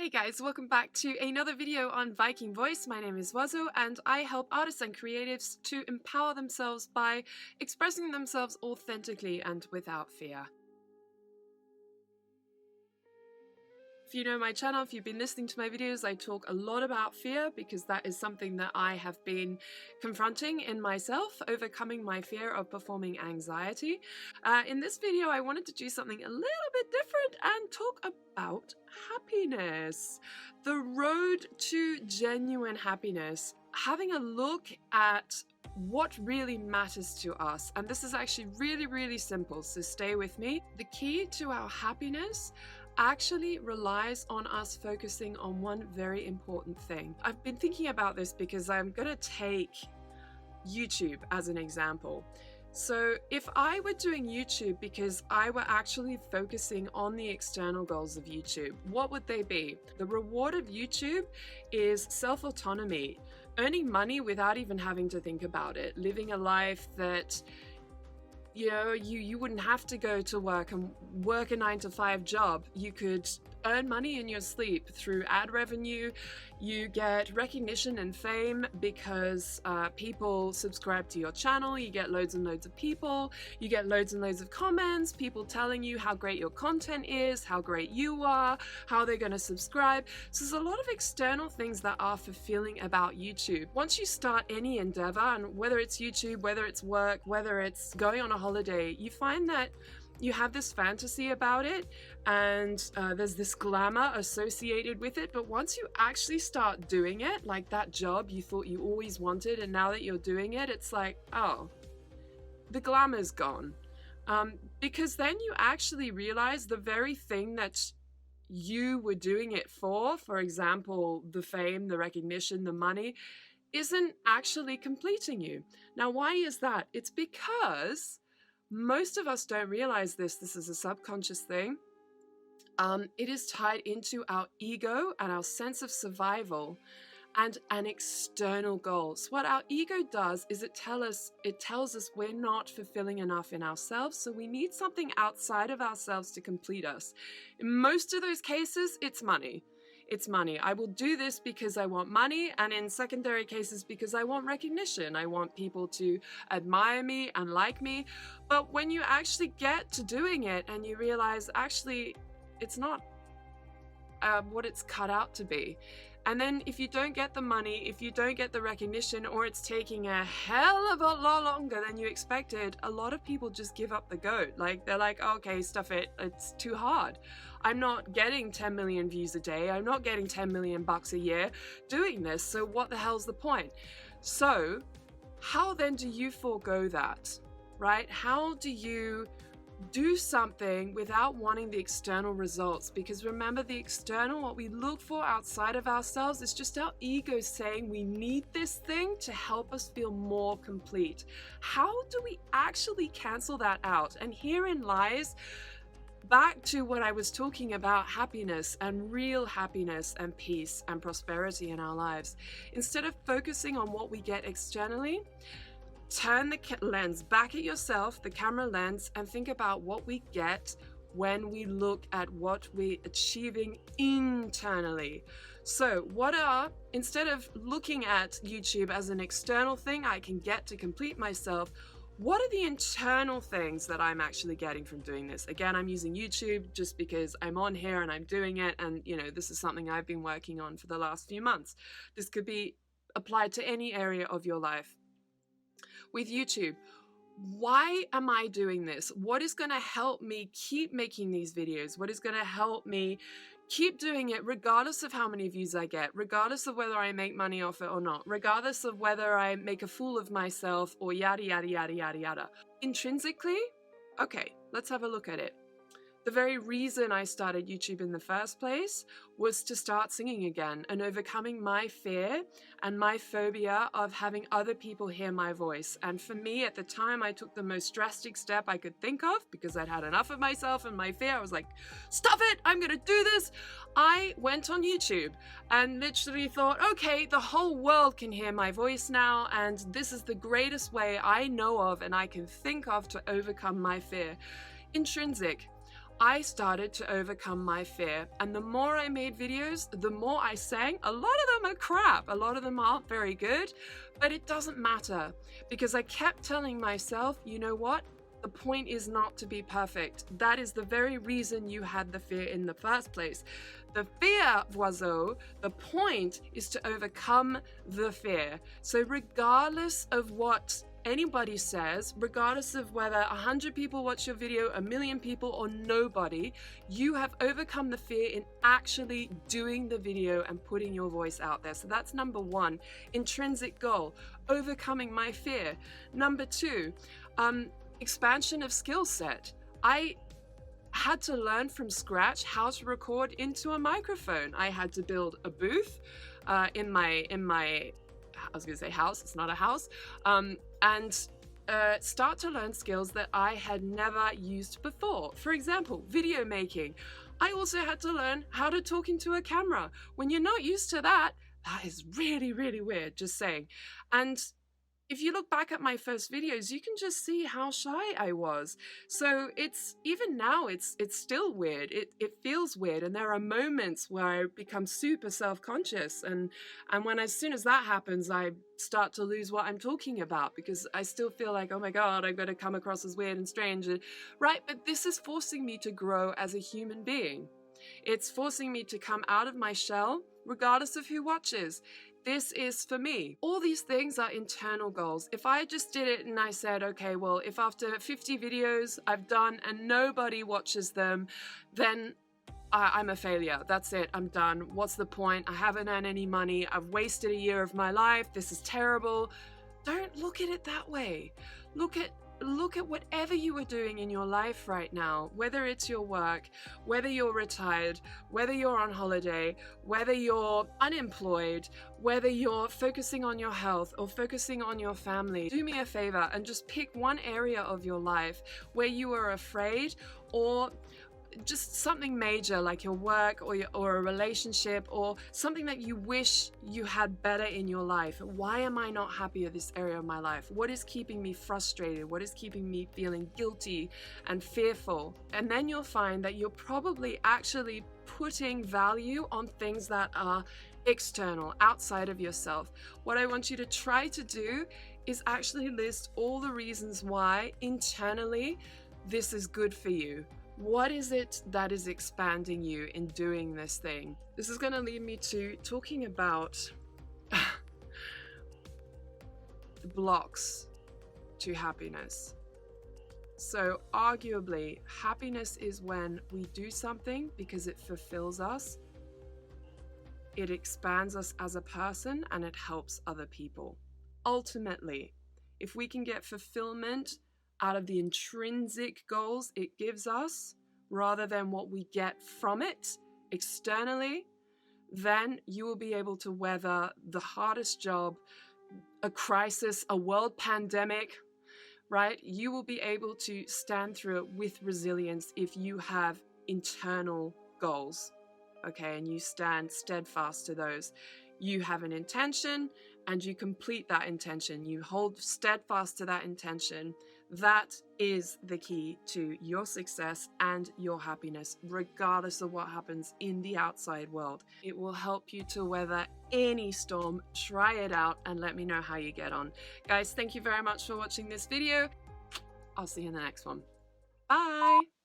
Hey guys, welcome back to another video on Viking Voice. My name is Wazo and I help artists and creatives to empower themselves by expressing themselves authentically and without fear. If you know my channel, if you've been listening to my videos, I talk a lot about fear because that is something that I have been confronting in myself, overcoming my fear of performing anxiety. In this video, I wanted to do something a little bit different and talk about happiness. The road to genuine happiness. Having a look at what really matters to us. And this is actually really simple, so stay with me. The key to our happiness actually relies on us focusing on one very important thing. I've been thinking about this because I'm going to take YouTube as an example. So if I were doing YouTube because I were actually focusing on the external goals of YouTube, what would they be? The reward of YouTube is self-autonomy, earning money without even having to think about it, living a life that you wouldn't have to go to work and work a 9-to-5 job. You could earn money in your sleep through ad revenue. You get recognition and fame because people subscribe to your channel. You get loads and loads of people. You get loads and loads of comments, people telling you how great your content is, how great you are, how they're going to subscribe. So there's a lot of external things that are fulfilling about YouTube. Once you start any endeavor, and whether it's YouTube, whether it's work, whether it's going on a holiday, you find that you have this fantasy about it and there's this glamour associated with it. But once you actually start doing it, like that job you thought you always wanted, and now that you're doing it, it's like, oh, the glamour's gone. Because then you actually realize the very thing that you were doing it for example, the fame, the recognition, the money, isn't actually completing you. Now, why is that? It's because most of us don't realize this. This is a subconscious thing. It is tied into our ego and our sense of survival and an external goal. So what our ego does is it tells us we're not fulfilling enough in ourselves, so we need something outside of ourselves to complete us. In most of those cases, it's money. It's money. I will do this because I want money, and in secondary cases because I want recognition. I want people to admire me and like me. But when you actually get to doing it and you realize actually it's not what it's cut out to be. And then if you don't get the money, if you don't get the recognition, or it's taking a hell of a lot longer than you expected, a lot of people just give up the ghost. Like, they're like, okay, stuff it, it's too hard. I'm not getting 10 million views a day. I'm not getting 10 million bucks a year doing this. So what the hell's the point? So how then do you forego that, right? How do you do something without wanting the external results? Because remember, the external, what we look for outside of ourselves, is just our ego saying we need this thing to help us feel more complete. How do we actually cancel that out? And herein lies back to what I was talking about, happiness and real happiness and peace and prosperity in our lives. Instead of focusing on what we get externally, turn the lens back at yourself, the camera lens, and think about what we get when we look at what we're achieving internally. So instead of looking at YouTube as an external thing I can get to complete myself, what are the internal things that I'm actually getting from doing this? Again, I'm using YouTube just because I'm on here and I'm doing it, and this is something I've been working on for the last few months. This could be applied to any area of your life. With YouTube, why am I doing this? What is going to help me keep making these videos? What is going to help me keep doing it regardless of how many views I get, regardless of whether I make money off it or not, regardless of whether I make a fool of myself or yada, yada, yada, yada, yada. Intrinsically, okay, let's have a look at it. The very reason I started YouTube in the first place was to start singing again and overcoming my fear and my phobia of having other people hear my voice. And for me, at the time, I took the most drastic step I could think of because I'd had enough of myself and my fear. I was like, stuff it, I'm gonna do this. I went on YouTube and literally thought, okay, the whole world can hear my voice now, and this is the greatest way I know of and I can think of to overcome my fear. Intrinsic. I started to overcome my fear. And the more I made videos, the more I sang. A lot of them are crap. A lot of them aren't very good, but it doesn't matter because I kept telling myself, you know what? The point is not to be perfect. That is the very reason you had the fear in the first place. The fear, Voiseau, the point is to overcome the fear. So regardless of what anybody says, regardless of whether 100 people watch your video, 1,000,000 people, or nobody, you have overcome the fear in actually doing the video and putting your voice out there. So that's number one, intrinsic goal, overcoming my fear. Number two, expansion of skill set. I had to learn from scratch how to record into a microphone. I had to build a booth in my I was going to say house, it's not a house, and start to learn skills that I had never used before. For example, video making. I also had to learn how to talk into a camera. When you're not used to that, that is really, really weird, just saying. And if you look back at my first videos, you can just see how shy I was. So it's, even now, it's still weird. It feels weird. And there are moments where I become super self-conscious. And when, as soon as that happens, I start to lose what I'm talking about because I still feel like, oh my God, I'm going to come across as weird and strange. Right? But this is forcing me to grow as a human being. It's forcing me to come out of my shell, regardless of who watches. This is for me. All these things are internal goals. If I just did it and I said, okay, well, if after 50 videos I've done and nobody watches them, then I'm a failure. That's it. I'm done. What's the point? I haven't earned any money. I've wasted a year of my life. This is terrible. Don't look at it that way. Look at whatever you are doing in your life right now, whether it's your work, whether you're retired, whether you're on holiday, whether you're unemployed, whether you're focusing on your health or focusing on your family. Do me a favor and just pick one area of your life where you are afraid, or just something major like your work or a relationship or something that you wish you had better in your life. Why am I not happy with this area of my life? What is keeping me frustrated? What is keeping me feeling guilty and fearful? And then you'll find that you're probably actually putting value on things that are external, outside of yourself. What I want you to try to do is actually list all the reasons why internally this is good for you. What is it that is expanding you in doing this thing? This is going to lead me to talking about the blocks to happiness. So arguably, happiness is when we do something because it fulfills us, it expands us as a person, and it helps other people. Ultimately, if we can get fulfillment out of the intrinsic goals it gives us, rather than what we get from it externally, then you will be able to weather the hardest job, a crisis, a world pandemic, right? You will be able to stand through it with resilience if you have internal goals, okay? And you stand steadfast to those. You have an intention and you complete that intention. You hold steadfast to that intention. That is the key to your success and your happiness, regardless of what happens in the outside world. It will help you to weather any storm. Try it out and let me know how you get on. Guys, thank you very much for watching this video. I'll see you in the next one. Bye!